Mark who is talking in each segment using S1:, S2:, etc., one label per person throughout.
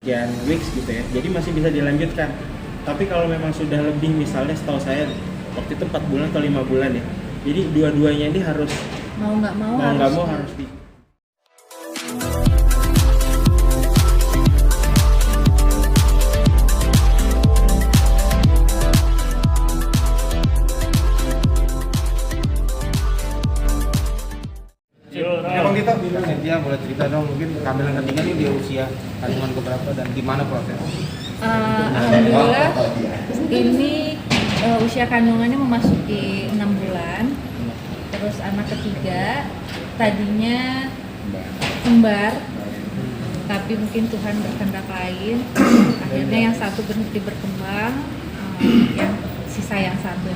S1: sekian weeks gitu ya, jadi masih bisa dilanjutkan. Tapi kalau memang sudah lebih, misalnya setahu saya waktu itu 4 bulan atau 5 bulan ya, jadi dua-duanya ini harus
S2: mau nggak mau
S1: harus di
S3: Emang kita Cynthia boleh cerita dong, mungkin kehamilan ketiga ini di usia kandungan keberapa dan di mana proses?
S2: Alhamdulillah ini usia kandungannya memasuki 6 bulan. Terus anak ketiga tadinya kembar, tapi mungkin Tuhan berkehendak lain. Akhirnya yang satu berhenti berkembang, yang sisa yang satu.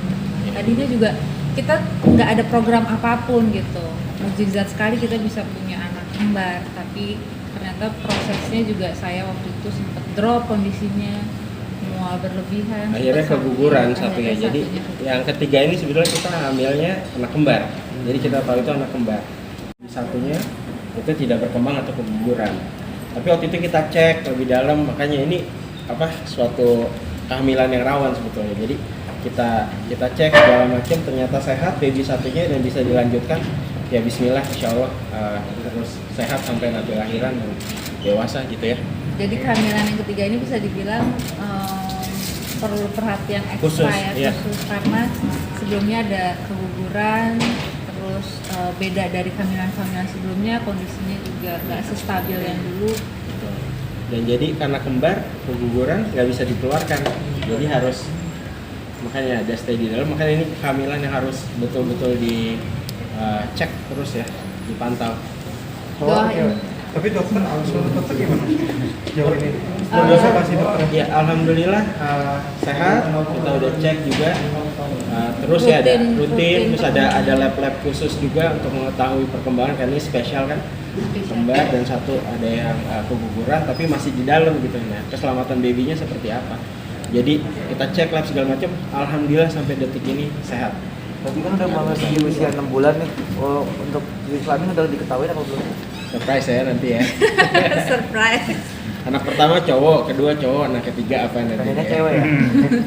S2: Tadinya juga kita nggak ada program apapun gitu. Mukjizat sekali kita bisa punya anak kembar, tapi ternyata prosesnya juga saya waktu itu sempat drop kondisinya, mual berlebihan.
S1: akhirnya keguguran satunya. Jadi yang ketiga ini sebetulnya kita hamilnya anak kembar. Jadi kita tahu itu anak kembar. Satunya itu tidak berkembang atau keguguran. Tapi waktu itu kita cek lebih dalam, makanya ini suatu kehamilan yang rawan sebetulnya. Jadi kita cek segala macam, ternyata sehat baby satunya dan bisa dilanjutkan. Ya bismillah, insya Allah terus sehat sampai nanti lahiran dan dewasa gitu ya.
S2: Jadi kehamilan yang ketiga ini bisa dibilang perlu perhatian ekstra khusus karena sebelumnya ada keguguran, terus beda dari kehamilan-kehamilan sebelumnya, kondisinya juga nggak sestabil yang dulu.
S1: Dan jadi karena kembar, keguguran nggak bisa dikeluarkan, jadi harus, makanya ada stay di dalam. Makanya ini kehamilan yang harus betul-betul di cek terus ya, dipantau.
S3: Tapi dokter, menurut dokter gimana jauh ini?
S1: Ya alhamdulillah sehat, kita udah cek juga. Terus ya ada rutin, terus ada lab khusus juga untuk mengetahui perkembangan, karena ini spesial kan, kembar dan satu ada yang keguguran tapi masih di dalam gitu. Nah, keselamatan babynya seperti apa? Jadi kita cek lab segala macam, alhamdulillah sampai detik ini sehat.
S4: Tadi kan udah memasuki usia 6 bulan nih. Untuk jenis kelamin udah diketahui apa belum?
S1: Surprise ya nanti ya.
S2: Surprise.
S1: Anak pertama cowok, kedua cowok, anak ketiga apa nanti?
S4: Pengennya cewek ya?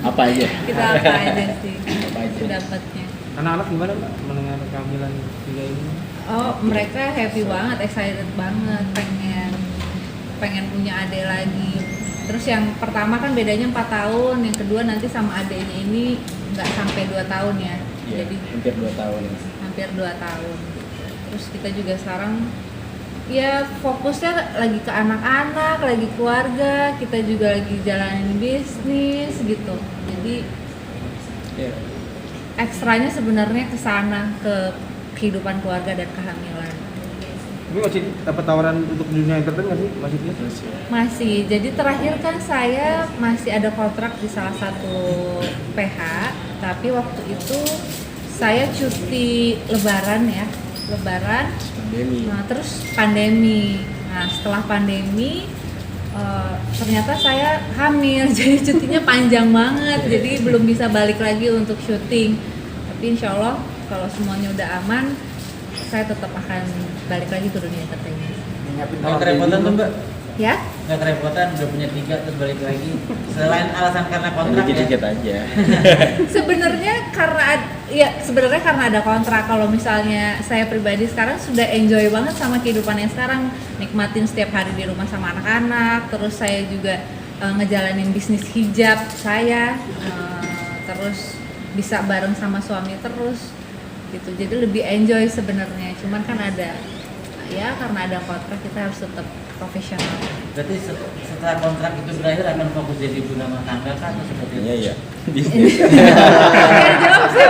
S1: Apa aja?
S2: Kita apa aja sih?
S1: Apa aja?
S2: Dapatnya.
S3: Anak-anak gimana Mbak mendengar kehamilan ketiga ini?
S2: Oh, mereka happy banget, excited banget, pengen punya adik lagi. Terus yang pertama kan bedanya 4 tahun, yang kedua nanti sama adiknya ini nggak sampai 2 tahun ya.
S1: Ya,
S2: Jadi
S1: hampir 2 tahun.
S2: hampir 2 tahun. Terus kita juga sekarang ya fokusnya lagi ke anak-anak, lagi keluarga, kita juga lagi jalanin bisnis gitu. Jadi
S1: Ya.
S2: ekstranya sebenarnya ke sana, ke kehidupan keluarga dan kehamilan.
S3: Tapi masih dapat tawaran untuk dunia entertain nggak sih? Masih?
S2: Masih. Jadi terakhir kan saya masih ada kontrak di salah satu PH, tapi waktu itu saya cuti lebaran ya.
S1: Pandemi.
S2: Nah, terus pandemi. Nah, setelah pandemi ternyata saya hamil, jadi cutinya panjang banget, jadi belum bisa balik lagi untuk syuting. Tapi insya Allah kalau semuanya udah aman, saya tetap akan balik lagi ke dunia entertainment.
S5: Nggak kerepotan tuh Mbak?
S2: Ya?
S5: Nggak kerepotan, udah punya 3 terus balik lagi. Selain alasan karena kontrak ya?
S1: Dikit-dikit aja.
S2: Sebenarnya karena ada kontrak. Kalau misalnya saya pribadi sekarang sudah enjoy banget sama kehidupan yang sekarang, nikmatin setiap hari di rumah sama anak-anak. Terus saya juga ngejalanin bisnis hijab saya, terus bisa bareng sama suami terus gitu. Jadi lebih enjoy sebenarnya. Cuman kan karena ada kontrak kita harus tetap profesional.
S5: Berarti setelah kontrak itu berakhir akan fokus jadi ibu rumah tangga kan atau seperti itu?
S1: Iya. Bisnis.
S2: Biar jawab sih.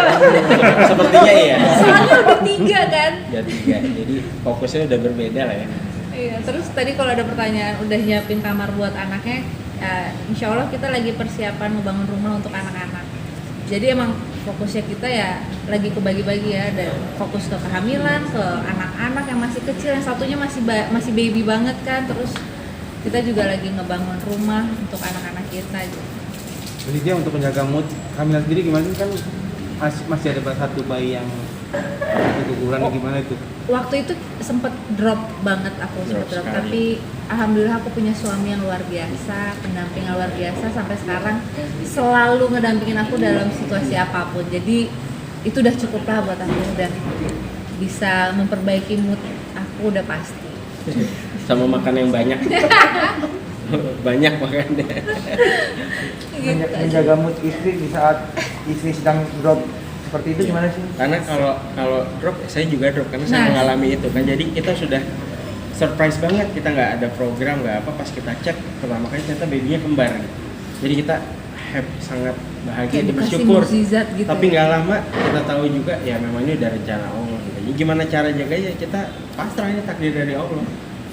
S1: Sepertinya iya.
S2: Soalnya udah 3 kan?
S1: Ya 3. Jadi fokusnya udah berbeda lah ya.
S2: Iya, terus tadi kalau ada pertanyaan udah nyiapin kamar buat anaknya, insya Allah kita lagi persiapan membangun rumah untuk anak-anak. Jadi emang fokusnya kita ya lagi kebagi-bagi ya, dan fokus ke kehamilan, ke anak-anak yang masih kecil, yang satunya masih baby banget kan. Terus kita juga lagi ngebangun rumah untuk anak-anak kita gitu.
S3: Jadi dia untuk menjaga mood kehamilan sendiri gimana sih, kan masih ada satu bayi yang Keguguran gimana itu?
S2: Waktu itu sempet drop banget aku, sempet
S1: Drop
S2: drop.
S1: sekali.
S2: Tapi alhamdulillah aku punya suami yang luar biasa, pendamping yang luar biasa sampai sekarang selalu ngedampingin aku dalam situasi apapun. Jadi itu udah cukup lah buat aku dan bisa memperbaiki mood aku udah pasti.
S1: Sama makan yang banyak. Banyak makannya.
S2: Gitu.
S4: Menjaga mood istri di saat istri sedang drop seperti itu gimana sih?
S1: Karena kalau drop, saya juga drop karena saya
S2: Nah.
S1: mengalami itu kan. Jadi kita sudah surprise banget, kita nggak ada program nggak apa. Pas kita cek pertama kali ternyata babynya kembar. Jadi kita happy, sangat bahagia,
S2: Kayak
S1: dan
S2: dikasih
S1: bersyukur.
S2: mukjizat gitu.
S1: Tapi
S2: ya.
S1: nggak lama kita tahu juga ya memang ini udah rencana Allah. Gitu. Jadi gimana cara jaganya, kita pasrah, ini takdir dari Allah.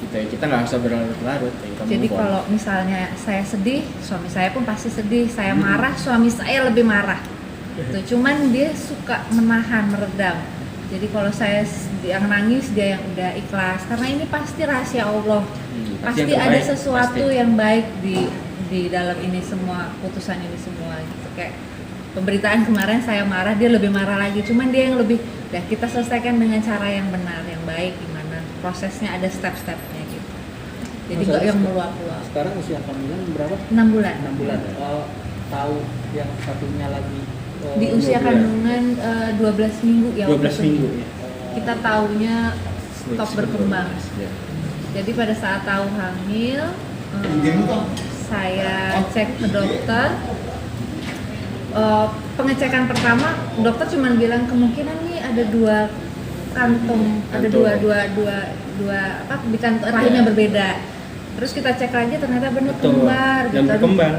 S1: Gitu ya. Kita nggak usah berlarut-larut. Ya, kita
S2: Jadi
S1: move on.
S2: kalau misalnya saya sedih, suami saya pun pasti sedih. Saya marah, suami saya lebih marah. Gitu. Cuman dia suka menahan, meredam. Jadi kalau saya yang nangis, dia yang udah ikhlas. Karena ini pasti rahasia Allah. Pasti
S1: yang
S2: ada
S1: terbaik,
S2: sesuatu
S1: pasti.
S2: yang baik di dalam ini semua, putusan ini semua gitu. Kayak pemberitaan kemarin saya marah, dia lebih marah lagi. Cuman dia yang lebih, ya kita selesaikan dengan cara yang benar, yang baik, gimana prosesnya, ada step-stepnya gitu. Jadi nggak yang meluap-luap.
S6: Sekarang usia kehamilan berapa?
S2: 6 bulan.
S6: 6 bulan. Tahu yang satunya lagi
S2: Di usia
S1: 2 bulan.
S2: kandungan 12 minggu ya.
S1: 12
S2: waktu itu.
S1: minggu ya.
S2: Kita taunya stop berkembang.
S1: Ya.
S2: Jadi pada saat tahu hamil, saya cek ke dokter. Pengecekan pertama, dokter cuma bilang kemungkinan nih ada 2 kantong, ada dua apa di kantong rahimnya berbeda. Terus kita cek lagi ternyata benar
S1: Betul.
S2: kembar.
S1: Dan
S2: gitu.
S1: berkembang.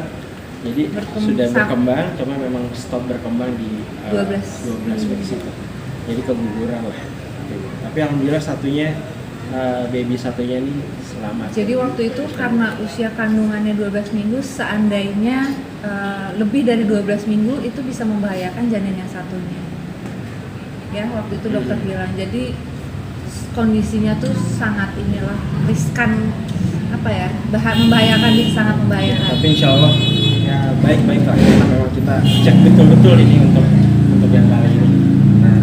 S1: Jadi sudah
S2: Sam-
S1: berkembang, cuma memang stop berkembang di
S2: 12
S1: weeks itu. Jadi keguguran lah. Gitu. Tapi alhamdulillah satunya baby satunya ini selamat.
S2: Jadi waktu itu karena usia kandungannya 12 minggu, seandainya lebih dari 12 minggu itu bisa membahayakan janin yang satunya. Ya, waktu itu dokter bilang. Jadi kondisinya tuh sangat inilah riskan, apa ya, membahayakan, sangat membahayakan.
S1: Tapi insya Allah ya baik-baik lah. Karena memang kita cek betul-betul ini untuk yang kali ini. Nah,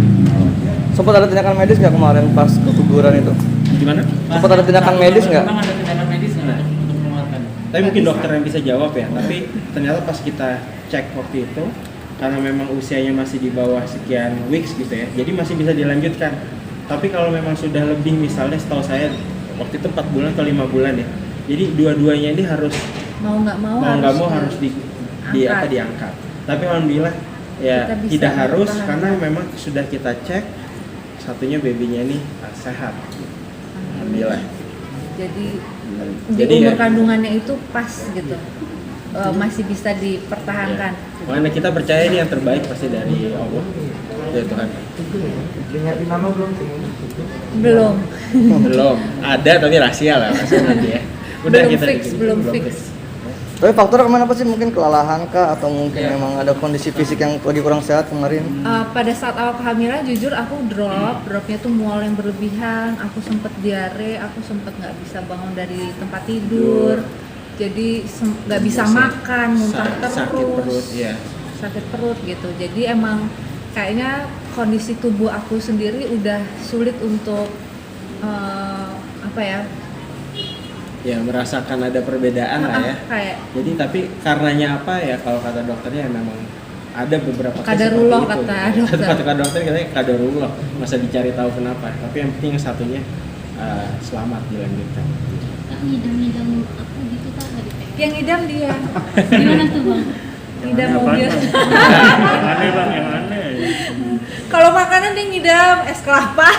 S4: Sempat ada tindakan medis nggak kemarin pas keguguran itu?
S1: gimana?
S4: Sempat ada tindakan medis nggak?
S5: Memang ada tindakan medis nggak untuk mengeluarkan?
S1: Tapi mungkin dokter yang bisa jawab ya. Tapi ternyata pas kita cek waktu itu, karena memang usianya masih di bawah sekian weeks gitu ya, jadi masih bisa dilanjutkan. Tapi kalau memang sudah lebih, misalnya setahu saya waktu itu 4 bulan atau 5 bulan ya, jadi dua-duanya ini harus
S2: Mau nggak mau
S1: harus diangkat. Tapi alhamdulillah ya
S2: Kita bisa
S1: tidak harus,
S2: bertahan.
S1: karena memang sudah kita cek satunya babynya ini sehat. Alhamdulillah.
S2: Jadi di
S1: Jadi
S2: umur
S1: ya,
S2: kandungannya itu pas gitu. Masih bisa dipertahankan.
S1: makanya kita percaya ini yang terbaik pasti dari Allah, dari Tuhan.
S4: Dinyatin nama belum sih?
S2: Belum.
S1: Belum ada, tapi rahasia lah, rahasia nanti ya.
S2: Belum
S1: kita
S2: fix,
S1: bikin,
S2: belum fix.
S4: Tapi faktor kemana apa sih? Mungkin kelelahan kah atau mungkin
S1: Iya.
S4: memang ada kondisi fisik yang lagi kurang sehat kemarin?
S2: Pada saat awal kehamilan jujur aku dropnya tuh mual yang berlebihan, aku sempet diare, aku sempet nggak bisa bangun dari tempat tidur, jadi nggak bisa makan, muntah terus,
S1: sakit perut ya.
S2: sakit perut gitu. Jadi emang kayaknya kondisi tubuh aku sendiri udah sulit untuk apa ya?
S1: Ya merasakan ada perbedaan lah ya.
S2: Kayak
S1: Jadi tapi karenanya apa ya, kalau kata dokternya memang ada beberapa case
S2: Kadarullah
S1: seperti itu.
S2: kata dokter.
S1: Kata dokter katanya kadarullah, masa dicari tahu kenapa. Tapi yang penting yang satunya selamat dilanjutkan.
S7: Tak ngidam-ngidam aku gitu tak nggak dipegang.
S2: yang ngidam dia,
S7: Gimana tuh bang?
S2: ngidam mobil.
S8: Aneh bang, yang aneh.
S2: Kalau makanan dia ngidam es kelapa,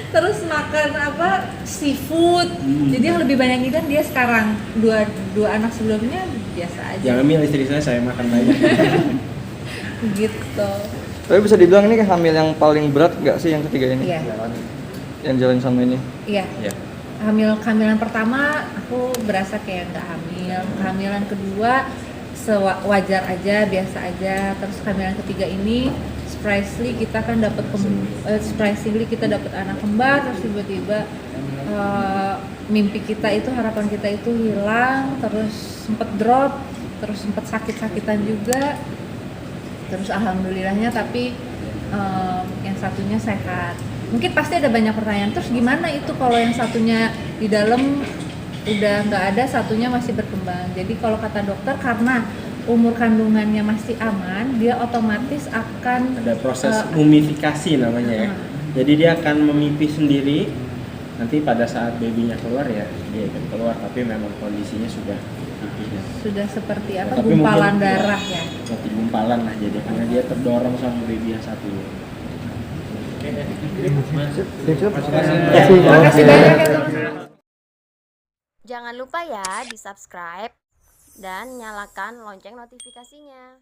S2: terus makan apa seafood. Jadi yang lebih banyak ngidam dia sekarang. Dua anak sebelumnya biasa aja.
S1: Jangan milih istri saya makan banyak.
S2: Gitu.
S4: Tapi bisa dibilang ini hamil yang paling berat nggak sih yang ketiga ini?
S2: Iya.
S4: Yang jalan sama ini?
S2: Iya.
S1: Ya.
S2: Kehamilan pertama aku berasa kayak nggak hamil. Kehamilan kedua sewajar aja, biasa aja. Terus kehamilan ketiga ini surprisingly kita kan dapat anak kembar, terus tiba-tiba mimpi kita itu, harapan kita itu hilang, terus sempet drop, terus sempet sakit-sakitan juga. Terus alhamdulillahnya tapi yang satunya sehat. Mungkin pasti ada banyak pertanyaan, terus gimana itu kalau yang satunya di dalam udah nggak ada, satunya masih berkembang. Jadi kalau kata dokter, karena umur kandungannya masih aman, dia otomatis akan
S1: Ada proses mumifikasi namanya ya. Jadi dia akan memipih sendiri. Nanti pada saat babynya keluar ya dia akan keluar, tapi memang kondisinya sudah pipihnya.
S2: sudah seperti apa,
S1: Tapi
S2: gumpalan
S1: mungkin,
S2: darah ya.
S1: Seperti gumpalan lah, jadi karena dia terdorong sama baby yang satunya.
S2: Terima kasih banyak ya teman-teman.
S9: Jangan lupa ya di subscribe dan nyalakan lonceng notifikasinya.